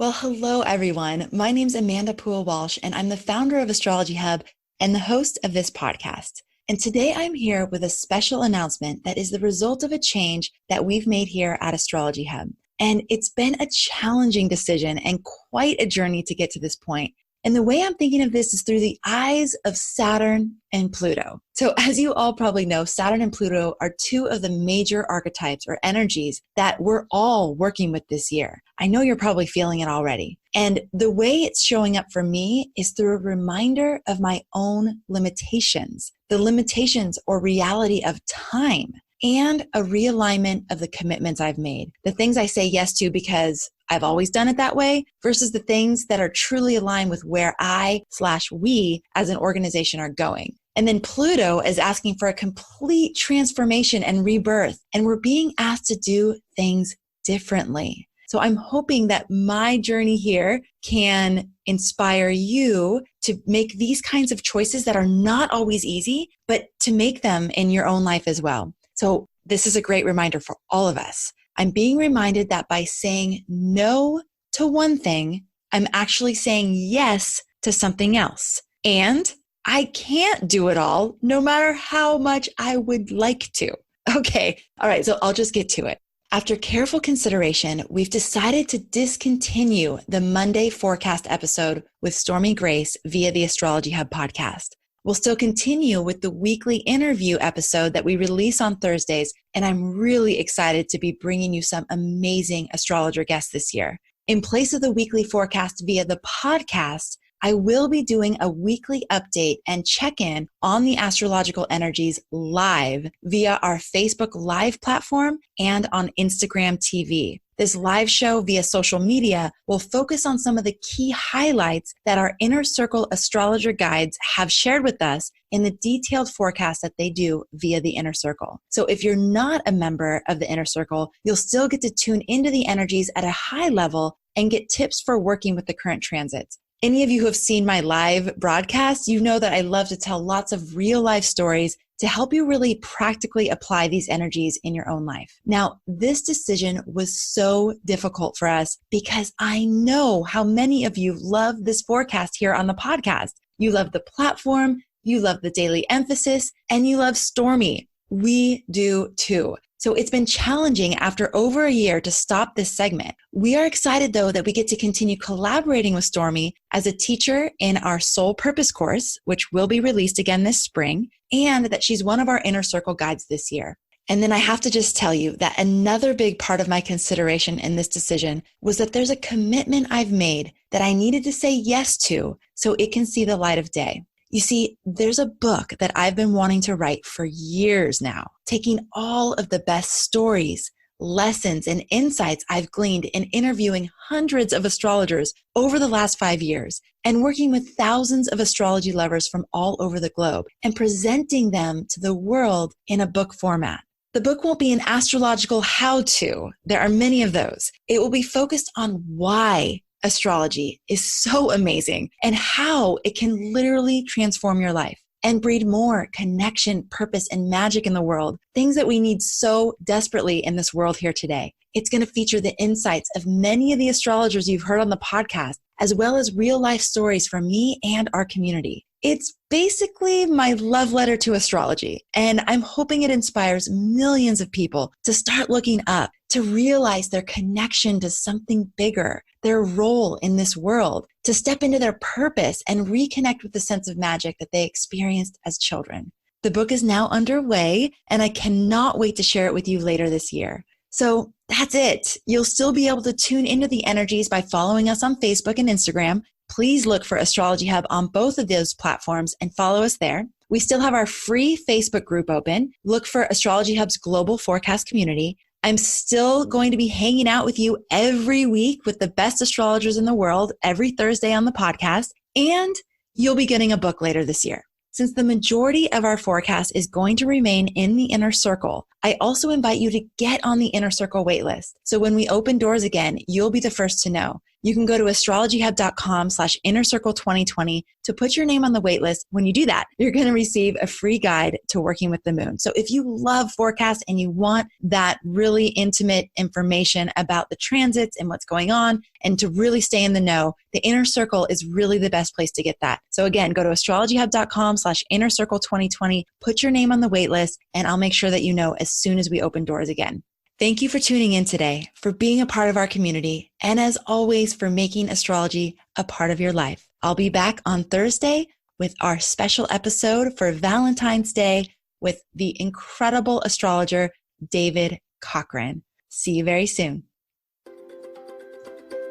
Well, hello, everyone. My name's Amanda Poole-Walsh, and I'm the founder of Astrology Hub and the host of this podcast. And today I'm here with a special announcement that is the result of a change that we've made here at Astrology Hub. And it's been a challenging decision and quite a journey to get to this point. And the way I'm thinking of this is through the eyes of Saturn and Pluto. So as you all probably know, Saturn and Pluto are two of the major archetypes or energies that we're all working with this year. I know you're probably feeling it already. And the way it's showing up for me is through a reminder of my own limitations, the limitations or reality of time, and a realignment of the commitments I've made, the things I say yes to because I've always done it that way versus the things that are truly aligned with where I/we as an organization are going. And then Pluto is asking for a complete transformation and rebirth, and we're being asked to do things differently. So I'm hoping that my journey here can inspire you to make these kinds of choices that are not always easy, but to make them in your own life as well. So this is a great reminder for all of us. I'm being reminded that by saying no to one thing, I'm actually saying yes to something else. And I can't do it all, no matter how much I would like to. Okay, all right, so I'll just get to it. After careful consideration, we've decided to discontinue the Monday forecast episode with Stormy Grace via the Astrology Hub podcast. We'll still continue with the weekly interview episode that we release on Thursdays, and I'm really excited to be bringing you some amazing astrologer guests this year. In place of the weekly forecast via the podcast, I will be doing a weekly update and check-in on the astrological energies live via our Facebook Live platform and on Instagram TV. This live show via social media will focus on some of the key highlights that our Inner Circle astrologer guides have shared with us in the detailed forecast that they do via the Inner Circle. So if you're not a member of the Inner Circle, you'll still get to tune into the energies at a high level and get tips for working with the current transits. Any of you who have seen my live broadcast, you know that I love to tell lots of real life stories to help you really practically apply these energies in your own life. Now, this decision was so difficult for us because I know how many of you love this forecast here on the podcast. You love the platform, you love the daily emphasis, and you love Stormy. We do too. So it's been challenging after over a year to stop this segment. We are excited though that we get to continue collaborating with Stormy as a teacher in our Soul Purpose course, which will be released again this spring, and that she's one of our Inner Circle guides this year. And then I have to just tell you that another big part of my consideration in this decision was that there's a commitment I've made that I needed to say yes to so it can see the light of day. You see, there's a book that I've been wanting to write for years now, taking all of the best stories, lessons, and insights I've gleaned in interviewing hundreds of astrologers over the last 5 years and working with thousands of astrology lovers from all over the globe and presenting them to the world in a book format. The book won't be an astrological how-to. There are many of those. It will be focused on why astrology is so amazing and how it can literally transform your life and breed more connection, purpose, and magic in the world, things that we need so desperately in this world here today. It's going to feature the insights of many of the astrologers you've heard on the podcast, as well as real life stories from me and our community. It's basically my love letter to astrology, and I'm hoping it inspires millions of people to start looking up, to realize their connection to something bigger, their role in this world, to step into their purpose and reconnect with the sense of magic that they experienced as children. The book is now underway, and I cannot wait to share it with you later this year. So that's it. You'll still be able to tune into the energies by following us on Facebook and Instagram. Please look for Astrology Hub on both of those platforms and follow us there. We still have our free Facebook group open. Look for Astrology Hub's Global Forecast Community. I'm still going to be hanging out with you every week with the best astrologers in the world every Thursday on the podcast, and you'll be getting a book later this year. Since the majority of our forecast is going to remain in the Inner Circle, I also invite you to get on the Inner Circle waitlist. So when we open doors again, you'll be the first to know. You can go to astrologyhub.com/innercircle2020 to put your name on the wait list. When you do that, you're going to receive a free guide to working with the moon. So if you love forecasts and you want that really intimate information about the transits and what's going on and to really stay in the know, the Inner Circle is really the best place to get that. So again, go to astrologyhub.com/innercircle2020, put your name on the wait list, and I'll make sure that you know as soon as we open doors again. Thank you for tuning in today, for being a part of our community, and as always, for making astrology a part of your life. I'll be back on Thursday with our special episode for Valentine's Day with the incredible astrologer, David Cochran. See you very soon.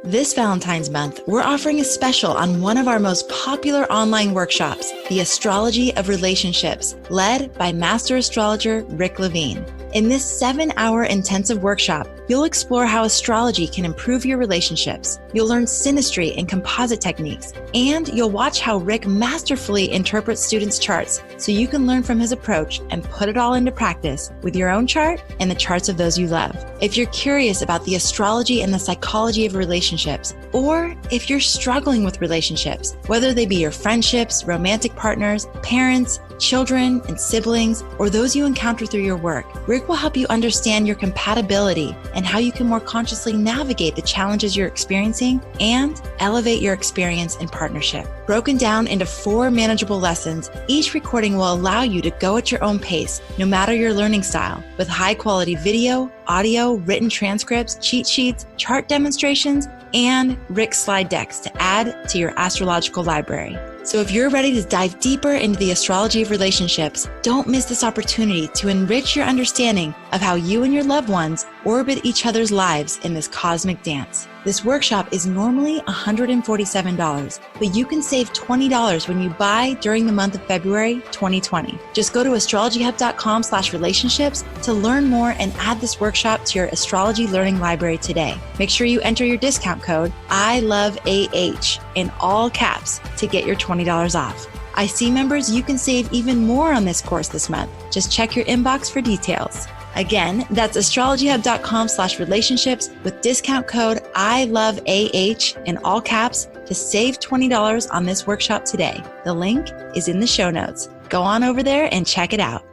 This Valentine's month, we're offering a special on one of our most popular online workshops, the Astrology of Relationships, led by Master Astrologer Rick Levine. In this 7-hour intensive workshop, you'll explore how astrology can improve your relationships. You'll learn synastry and composite techniques, and you'll watch how Rick masterfully interprets students' charts so you can learn from his approach and put it all into practice with your own chart and the charts of those you love. If you're curious about the astrology and the psychology of relationships, or if you're struggling with relationships, whether they be your friendships, romantic partners, parents, children and siblings, or those you encounter through your work, Rick will help you understand your compatibility and how you can more consciously navigate the challenges you're experiencing and elevate your experience in partnership. Broken down into 4 manageable lessons, each recording will allow you to go at your own pace, no matter your learning style, with high-quality video, audio, written transcripts, cheat sheets, chart demonstrations, and Rick's slide decks to add to your astrological library. So if you're ready to dive deeper into the astrology of relationships, don't miss this opportunity to enrich your understanding of how you and your loved ones orbit each other's lives in this cosmic dance. This workshop is normally $147, but you can save $20 when you buy during the month of February 2020. Just go to astrologyhub.com/relationships to learn more and add this workshop to your astrology learning library today. Make sure you enter your discount code ILOVEAH in all caps to get your $20 off. IC members, you can save even more on this course this month. Just check your inbox for details. Again, that's astrologyhub.com/relationships with discount code ILOVEAH in all caps to save $20 on this workshop today. The link is in the show notes. Go on over there and check it out.